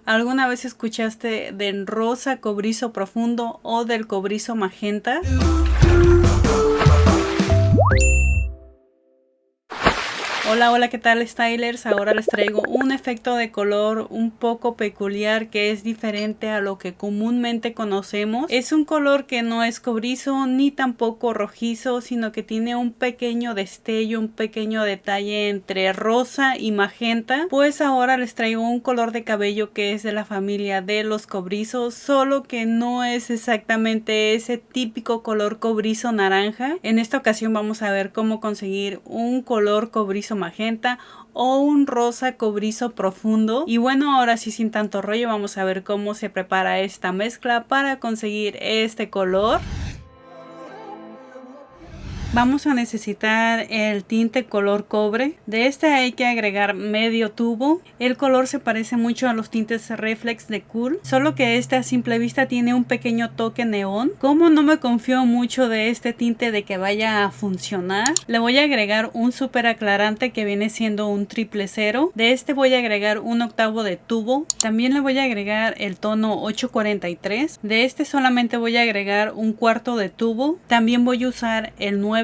¿Alguna vez escuchaste del rosa cobrizo profundo o del cobrizo magenta? Hola, ¿qué tal, Stylers? Ahora les traigo un efecto de color un poco peculiar que es diferente a lo que comúnmente conocemos. Es un color que no es cobrizo ni tampoco rojizo, sino que tiene un pequeño destello, un pequeño detalle entre rosa y magenta. Pues ahora les traigo un color de cabello que es de la familia de los cobrizos, solo que no es exactamente ese típico color cobrizo naranja. En esta ocasión vamos a ver cómo conseguir un color cobrizo magenta o un rosa cobrizo profundo. Y bueno, ahora sí, sin tanto rollo, vamos a ver cómo se prepara esta mezcla para conseguir este color. Vamos a necesitar el tinte color cobre. De este hay que agregar medio tubo. El color se parece mucho a los tintes reflex de Cool, solo que este a simple vista tiene un pequeño toque neón. Como no me confío mucho de este tinte de que vaya a funcionar, le voy a agregar un super aclarante que viene siendo un 000. De este voy a agregar un octavo de tubo. También le voy a agregar el tono 843. De este solamente voy a agregar un cuarto de tubo. También voy a usar el 943.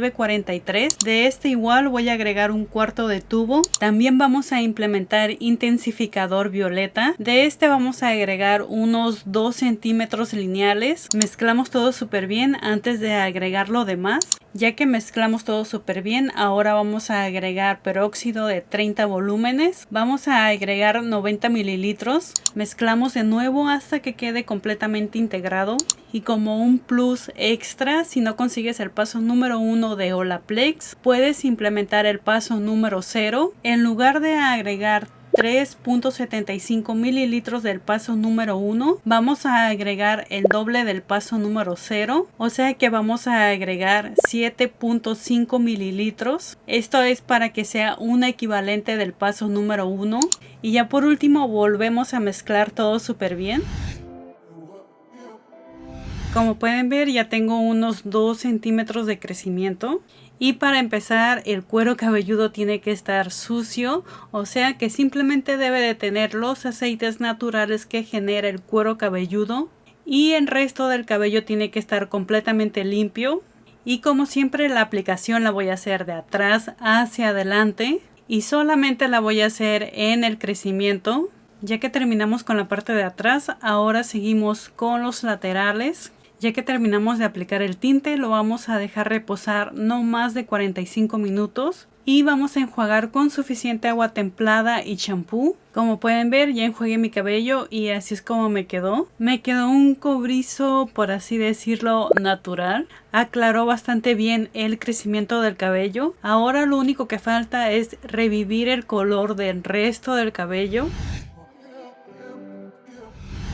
De este igual voy a agregar un cuarto de tubo. También vamos a implementar intensificador violeta. De este vamos a agregar unos 2 centímetros lineales. Mezclamos todo súper bien antes de agregar lo demás. Ya que mezclamos todo súper bien, ahora vamos a agregar peróxido de 30 volúmenes. Vamos a agregar 90 mililitros. Mezclamos de nuevo hasta que quede completamente integrado. Y como un plus extra, si no consigues el paso número 1 de Olaplex, puedes implementar el paso número 0. En lugar de agregar 3.75 mililitros del paso número 1, vamos a agregar el doble del paso número 0, o sea que vamos a agregar 7.5 mililitros. Esto es para que sea un equivalente del paso número 1. Y ya por último volvemos a mezclar todo súper bien. Como pueden ver, ya tengo unos 2 centímetros de crecimiento. Y para empezar, el cuero cabelludo tiene que estar sucio, o sea que simplemente debe de tener los aceites naturales que genera el cuero cabelludo. Y el resto del cabello tiene que estar completamente limpio. Y como siempre, la aplicación la voy a hacer de atrás hacia adelante. Y solamente la voy a hacer en el crecimiento. Ya que terminamos con la parte de atrás, ahora seguimos con los laterales. Ya que terminamos de aplicar el tinte, lo vamos a dejar reposar no más de 45 minutos. Y vamos a enjuagar con suficiente agua templada y champú. Como pueden ver, ya enjuagué mi cabello y así es como me quedó. Me quedó un cobrizo, por así decirlo, natural. Aclaró bastante bien el crecimiento del cabello. Ahora lo único que falta es revivir el color del resto del cabello.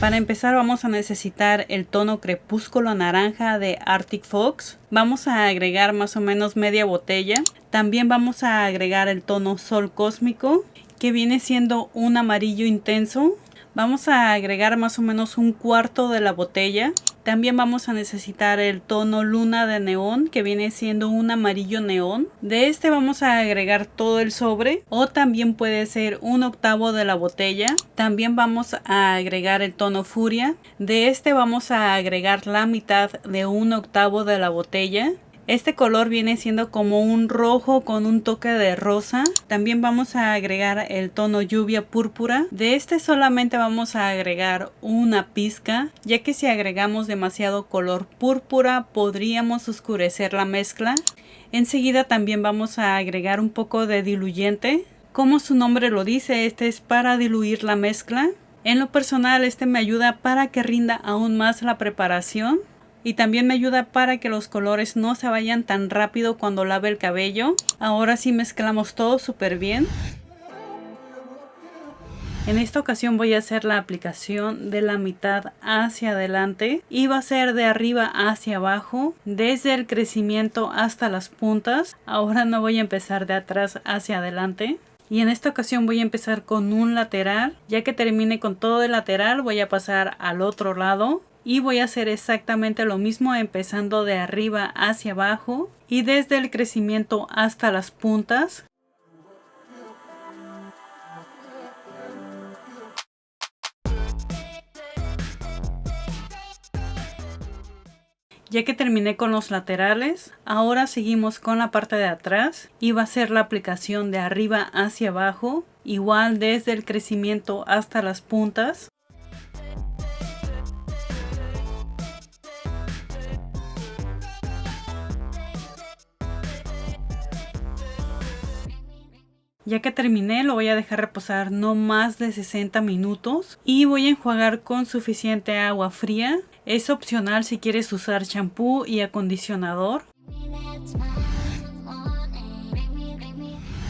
Para empezar vamos a necesitar el tono crepúsculo naranja de Arctic Fox. Vamos a agregar más o menos media botella. También vamos a agregar el tono sol cósmico, que viene siendo un amarillo intenso. Vamos a agregar más o menos un cuarto de la botella. También vamos a necesitar el tono luna de neón, que viene siendo un amarillo neón. De este vamos a agregar todo el sobre, o también puede ser un octavo de la botella. También vamos a agregar el tono furia. De este vamos a agregar la mitad de un octavo de la botella. Este color viene siendo como un rojo con un toque de rosa. También vamos a agregar el tono lluvia púrpura. De este solamente vamos a agregar una pizca, ya que si agregamos demasiado color púrpura podríamos oscurecer la mezcla. Enseguida también vamos a agregar un poco de diluyente. Como su nombre lo dice, este es para diluir la mezcla. En lo personal, este me ayuda para que rinda aún más la preparación. Y también me ayuda para que los colores no se vayan tan rápido cuando lave el cabello. Ahora sí mezclamos todo súper bien. En esta ocasión voy a hacer la aplicación de la mitad hacia adelante y va a ser de arriba hacia abajo, desde el crecimiento hasta las puntas. Ahora no voy a empezar de atrás hacia adelante. Y en esta ocasión voy a empezar con un lateral. Ya que termine con todo el lateral, voy a pasar al otro lado. Y voy a hacer exactamente lo mismo, empezando de arriba hacia abajo y desde el crecimiento hasta las puntas. Ya que terminé con los laterales, ahora seguimos con la parte de atrás y va a ser la aplicación de arriba hacia abajo, igual desde el crecimiento hasta las puntas. Ya que terminé, lo voy a dejar reposar no más de 60 minutos y voy a enjuagar con suficiente agua fría. Es opcional si quieres usar champú y acondicionador.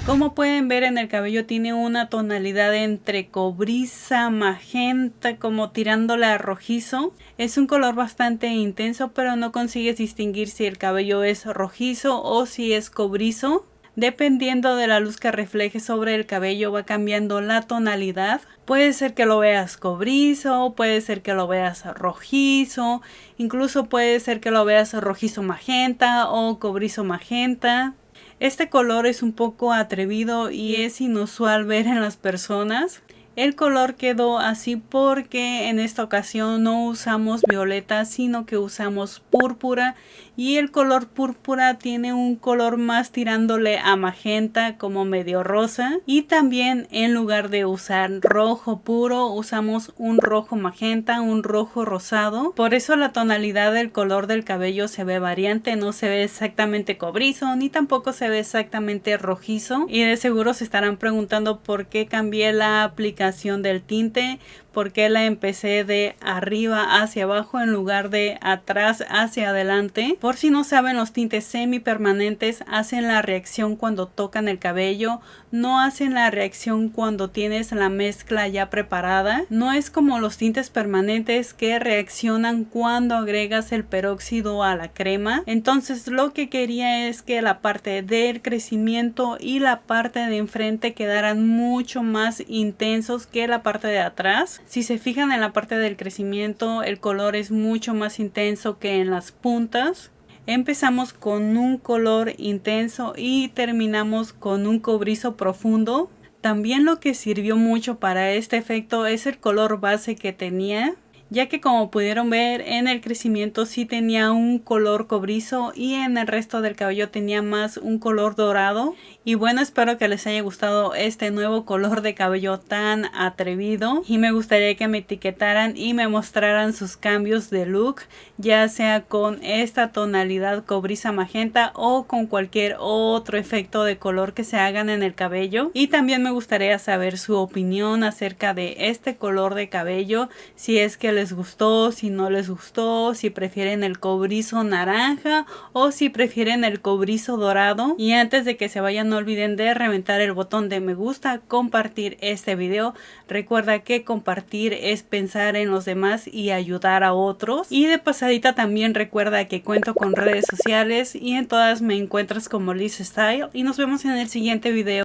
Como pueden ver, en el cabello tiene una tonalidad entre cobriza, magenta, como tirándole a rojizo. Es un color bastante intenso, pero no consigues distinguir si el cabello es rojizo o si es cobrizo. Dependiendo de la luz que refleje sobre el cabello va cambiando la tonalidad. Puede ser que lo veas cobrizo, puede ser que lo veas rojizo, incluso puede ser que lo veas rojizo magenta o cobrizo magenta. Este color es un poco atrevido y es inusual ver en las personas. El color quedó así porque en esta ocasión no usamos violeta, sino que usamos púrpura, y el color púrpura tiene un color más tirándole a magenta, como medio rosa, y también en lugar de usar rojo puro usamos un rojo magenta, un rojo rosado. Por eso la tonalidad del color del cabello se ve variante, no se ve exactamente cobrizo ni tampoco se ve exactamente rojizo. Y de seguro se estarán preguntando por qué cambié la aplicación del tinte, por qué la empecé de arriba hacia abajo en lugar de atrás hacia adelante. Por si no saben, los tintes semipermanentes hacen la reacción cuando tocan el cabello, no hacen la reacción cuando tienes la mezcla ya preparada. No es como los tintes permanentes que reaccionan cuando agregas el peróxido a la crema. Entonces lo que quería es que la parte del crecimiento y la parte de enfrente quedaran mucho más intensos que la parte de atrás. Si se fijan, en la parte del crecimiento el color es mucho más intenso que en las puntas. Empezamos con un color intenso y terminamos con un cobrizo profundo. También lo que sirvió mucho para este efecto es el color base que tenía, ya que como pudieron ver en el crecimiento sí tenía un color cobrizo y en el resto del cabello tenía más un color dorado. Y bueno, espero que les haya gustado este nuevo color de cabello tan atrevido, y me gustaría que me etiquetaran y me mostraran sus cambios de look, ya sea con esta tonalidad cobriza magenta o con cualquier otro efecto de color que se hagan en el cabello. Y también me gustaría saber su opinión acerca de este color de cabello, si es que les gustó, si no les gustó, si prefieren el cobrizo naranja o si prefieren el cobrizo dorado. Y antes de que se vayan, no olviden de reventar el botón de me gusta, compartir este video. Recuerda que compartir es pensar en los demás y ayudar a otros. Y de pasadita también recuerda que cuento con redes sociales y en todas me encuentras como Liz Style, y nos vemos en el siguiente video.